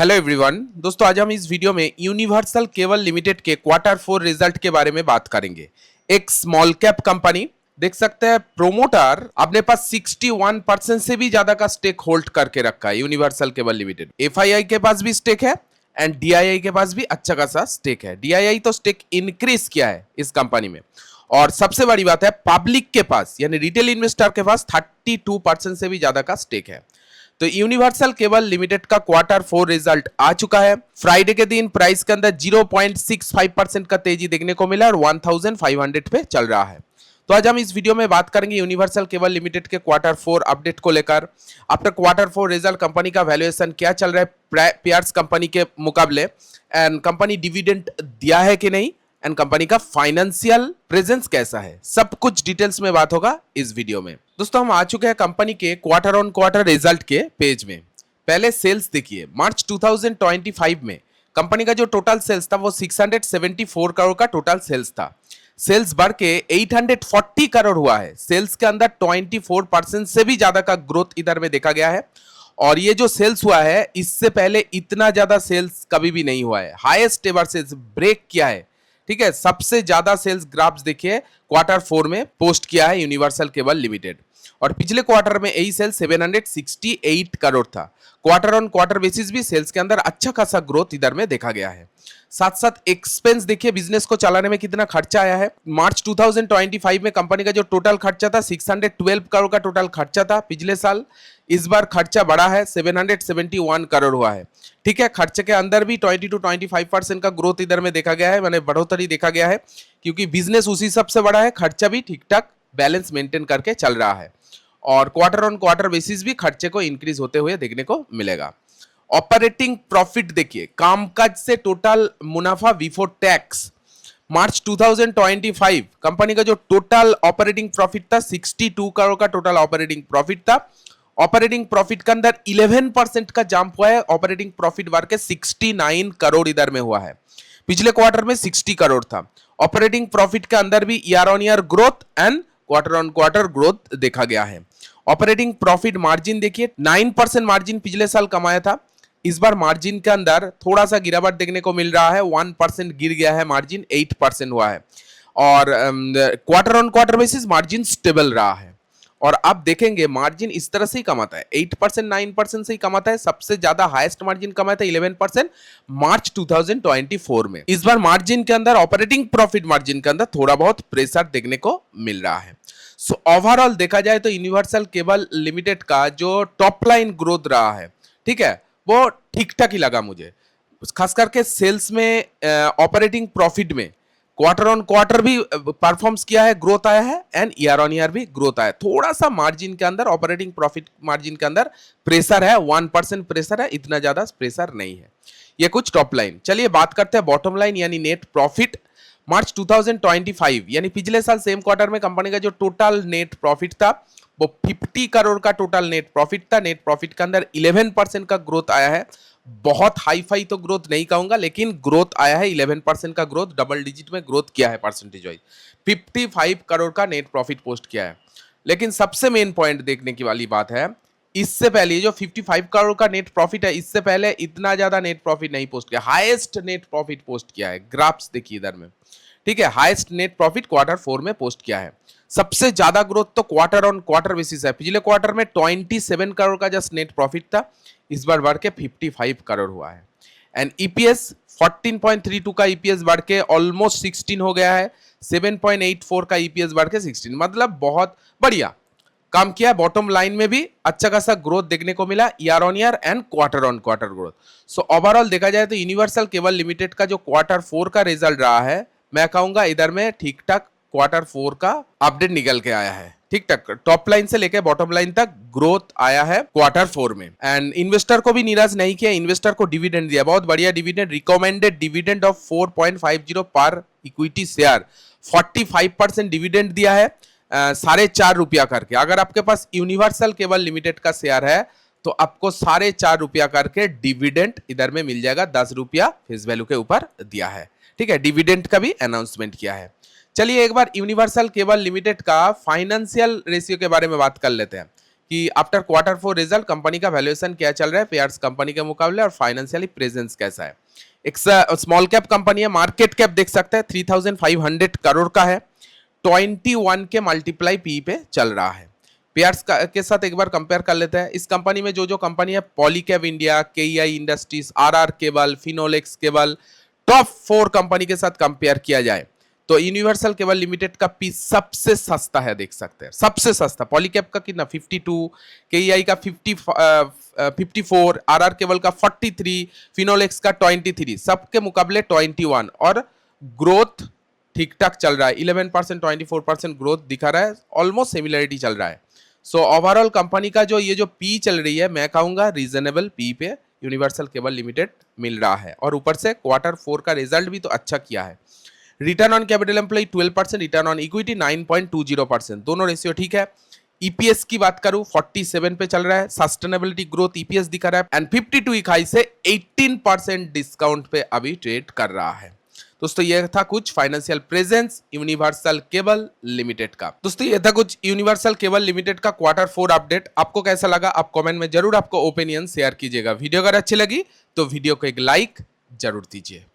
Hello everyone दोस्तों, आज हम इस वीडियो में यूनिवर्सल केबल लिमिटेड के Q4 रिजल्ट के बारे में बात करेंगे। एक स्मॉल कैप कंपनी, देख सकते हैं प्रोमोटर अपने पास 61% से भी ज्यादा का स्टेक होल्ड करके रखा है यूनिवर्सल केबल लिमिटेड। एफआईआई के पास भी स्टेक है एंड डीआईआई के पास भी अच्छा खासा स्टेक है। डीआईआई तो स्टेक इंक्रीज किया है इस कंपनी में, और सबसे बड़ी बात है पब्लिक के पास यानी रिटेल इन्वेस्टर के पास 32% से भी ज्यादा का स्टेक है। तो यूनिवर्सल केबल लिमिटेड का Q4 रिजल्ट आ चुका है। फ्राइडे के दिन प्राइस के अंदर 0.65% का तेजी देखने को मिला और 1500 पे चल रहा है। तो आज हम इस वीडियो में बात करेंगे यूनिवर्सल केबल लिमिटेड के Q4 अपडेट को लेकर। आफ्टर Q4 रिजल्ट कंपनी का वैल्यूएशन क्या चल रहा है पेयर्स कंपनी के मुकाबले, एंड कंपनी डिविडेंड दिया है कि नहीं, एंड कंपनी का फाइनेंशियल प्रेजेंस कैसा है, सब कुछ डिटेल्स में बात होगा इस वीडियो में। दोस्तों हम आ चुके हैं कंपनी के क्वार्टर रिजल्ट के पेज में। पहले सेल्स देखिए, मार्च 2025 में कंपनी का जो टोटल सेल्स था वो 674 करोड़ का टोटल सेल्स था। सेल्स बढ़ के 840 करोड़ हुआ है। सेल्स के अंदर 24% से भी ज्यादा का ग्रोथ इधर में देखा गया है, और ये जो सेल्स हुआ है इससे पहले इतना ज्यादा सेल्स कभी भी नहीं हुआ है। हाईएस्ट एवर सेल्स ब्रेक किया है। ठीक है, सबसे ज्यादा सेल्स ग्राफ्स देखिए Q4 में पोस्ट किया है यूनिवर्सल केबल लिमिटेड, और पिछले क्वार्टर में यही सेल 768 करोड़ था। क्वार्टर बेसिस भी सेल्स के अंदर अच्छा खासा ग्रोथ इधर में देखा गया है। साथ साथ एक्सपेंस देखिए, बिजनेस को चलाने में कितना खर्चा आया है। मार्च 2025 में कंपनी का जो टोटल खर्चा था 612 करोड़ का टोटल खर्चा था पिछले साल। इस बार खर्चा बढ़ा है, 771 करोड़ हुआ है। ठीक है, खर्चे के अंदर भी 20 to 25% का ग्रोथ इधर में देखा गया है, मैंने बढ़ोतरी देखा गया है, क्योंकि बिजनेस उसी सबसे बड़ा है। खर्चा भी ठीक ठाक बैलेंस मेंटेन करके चल रहा है, और क्वार्टर बेसिस भी खर्चे को इंक्रीज होते हुए देखने को मिलेगा। ऑपरेटिंग प्रॉफिट देखिए, कामकाज से टोटल मुनाफा बिफोर टैक्स, मार्च 2025 कंपनी का जो टोटल ऑपरेटिंग प्रॉफिट था 62 करोड़ का टोटल ऑपरेटिंग प्रॉफिट था। ऑपरेटिंग प्रॉफिट के अंदर 11% का जंप हुआ है। ऑपरेटिंग प्रॉफिट बढ़ के 69 करोड़ इधर में हुआ है। पिछले क्वार्टर में 60 करोड़ था। ऑपरेटिंग प्रॉफिट के अंदर भी year on year growth and quarter growth देखा गया है। ऑपरेटिंग प्रॉफिट मार्जिन देखिए, 9% मार्जिन पिछले साल कमाया था। इस बार मार्जिन के अंदर थोड़ा सा गिरावट देखने को मिल रहा है, 1% गिर गया है मार्जिन, 8% हुआ है, और क्वार्टर बेसिस मार्जिन स्टेबल रहा है। और आप देखेंगे मार्जिन इस तरह से ही कमाता है, 8% 9% से ही कमाता है। सबसे ज्यादा हाईएस्ट मार्जिन कमाया था 11% मार्च 2024 में। इस बार मार्जिन के अंदर, ऑपरेटिंग प्रॉफिट मार्जिन के अंदर थोड़ा बहुत प्रेशर देखने को मिल रहा है। सो ओवरऑल देखा जाए तो यूनिवर्सल केबल लिमिटेड का जो टॉप लाइन ग्रोथ रहा है, ठीक है, वो ठीक ठाक ही लगा मुझे। खास करके सेल्स में, ऑपरेटिंग प्रॉफिट में क्वार्टर भी परफॉर्म्स किया है, ग्रोथ आया है, एंड ईयर ऑन ईयर भी ग्रोथ आया। थोड़ा सा मार्जिन के अंदर, ऑपरेटिंग प्रॉफिट मार्जिन के अंदर प्रेशर है, 1% प्रेशर है, इतना ज्यादा प्रेशर नहीं है। ये कुछ टॉप लाइन। चलिए बात करते हैं बॉटम लाइन यानी नेट प्रॉफिट। मार्च 2025 यानी पिछले साल सेम क्वार्टर में कंपनी का जो टोटल नेट प्रॉफिट था वो 50 करोड़ का टोटल नेट प्रॉफिट था। नेट प्रॉफिट के अंदर 11% का ग्रोथ आया है। बहुत हाई फाई तो ग्रोथ नहीं कहूंगा, लेकिन ग्रोथ आया है, 11% का ग्रोथ, डबल डिजिट में ग्रोथ किया है परसेंटेज वाइज। 55 करोड़ का नेट प्रॉफिट पोस्ट किया है। लेकिन सबसे मेन पॉइंट देखने की वाली बात है, इससे पहले जो 55 करोड़ का नेट प्रॉफिट है, इससे पहले इतना ज्यादा नेट प्रॉफिट नहीं पोस्ट किया। हाईएस्ट नेट प्रॉफिट पोस्ट किया है, ग्राफ्स देखिए इधर में। ठीक है, हाईएस्ट नेट प्रॉफिट Q4 में पोस्ट किया है। सबसे ज्यादा ग्रोथ तो क्वार्टर बेसिस है। पिछले क्वार्टर में 27 करोड़ का जस्ट नेट प्रॉफिट था, इस बार बढ़ के 55 करोड़ हुआ है। एंड ईपीएस 14.32 का ईपीएस बढ़ के ऑलमोस्ट 16 हो गया है। 7.84 का ईपीएस बढ़ के 16, मतलब बहुत बढ़िया काम किया। बॉटम लाइन में भी अच्छा खासा ग्रोथ देखने को मिला, year on year and quarter growth. So overall देखा जाए तो यूनिवर्सल केबल लिमिटेड का जो Q4 का रिजल्ट रहा है, मैं कहूंगा इधर में ठीक ठाक Q4 का अपडेट निकल के आया है। ठीक ठाक टॉप लाइन से लेके बॉटम लाइन तक ग्रोथ आया है Q4 में। एंड इन्वेस्टर को भी निराश नहीं किया, इन्वेस्टर को डिविडेंड दिया, बहुत बढ़िया डिविडेंड, रिकमेंडेड डिविडेंड ऑफ 4.50 पर इक्विटी शेयर, 45% डिविडेंड दिया है, ₹4.5 करके। अगर आपके पास यूनिवर्सल केबल लिमिटेड का शेयर है तो आपको ₹4.5 करके डिविडेंड इधर में मिल जाएगा। ₹10 फेस वैल्यू के ऊपर दिया है। ठीक है, डिविडेंड का भी अनाउंसमेंट किया है। चलिए एक बार यूनिवर्सल केबल लिमिटेड का फाइनेंशियल रेशियो के बारे में बात कर लेते हैं कि आफ्टर क्वार्टर 4 रिजल्ट कंपनी का वैल्यूएशन क्या चल रहा है पेयर्स कंपनी के मुकाबले और फाइनेंशियली प्रेजेंस कैसा है। एक स्मॉल कैप कंपनी है, मार्केट कैप देख सकते हैं 3500 करोड़ का है, 21 के मल्टीप्लाई पी पे चल रहा है। पेयर्स के साथ एक बार कंपेयर कर लेते हैं। इस कंपनी में जो जो कंपनी है, Polycab India, KEI industries, RR cable, Finolex cable, top 4 company के साथ कंपेयर किया जाए तो यूनिवर्सल केबल लिमिटेड का पी सबसे सस्ता है, देख सकते हैं सबसे सस्ता। पॉलीकैब का कितना 52, केईआई का 54, आरआर केबल का 43, फिनोलेक्स का 23, सबके मुकाबले 21। और ग्रोथ ठीक ठाक चल रहा है, 11% 24% ग्रोथ दिखा रहा है, ऑलमोस्ट सिमिलरिटी चल रहा है। सो ओवरऑल कंपनी का जो ये जो पी चल रही है, मैं कहूंगा रीजनेबल पी पे यूनिवर्सल केबल लिमिटेड मिल रहा है। और ऊपर से क्वार्टर 4 का रिजल्ट भी तो अच्छा किया है। Return on capital employ 12%, return on equity 9.20%, दोनों रेशियो ठीक है। ईपीएस की बात करूं 47 पे चल रहा है, सस्टेनेबिलिटी ग्रोथ ईपीएस दिखा रहा है, एंड 52 इकाई से 18% डिस्काउंट पे अभी ट्रेड कर रहा है। दोस्तों ये था कुछ financial presence universal cable limited का। दोस्तों ये था कुछ यूनिवर्सल केबल लिमिटेड का क्वार्टर 4 अपडेट। आपको कैसा लगा आप कमेंट में जरूर आपको ओपिनियन शेयर कीजिएगा। वीडियो अगर अच्छी लगी तो वीडियो को एक लाइक जरूर दीजिए।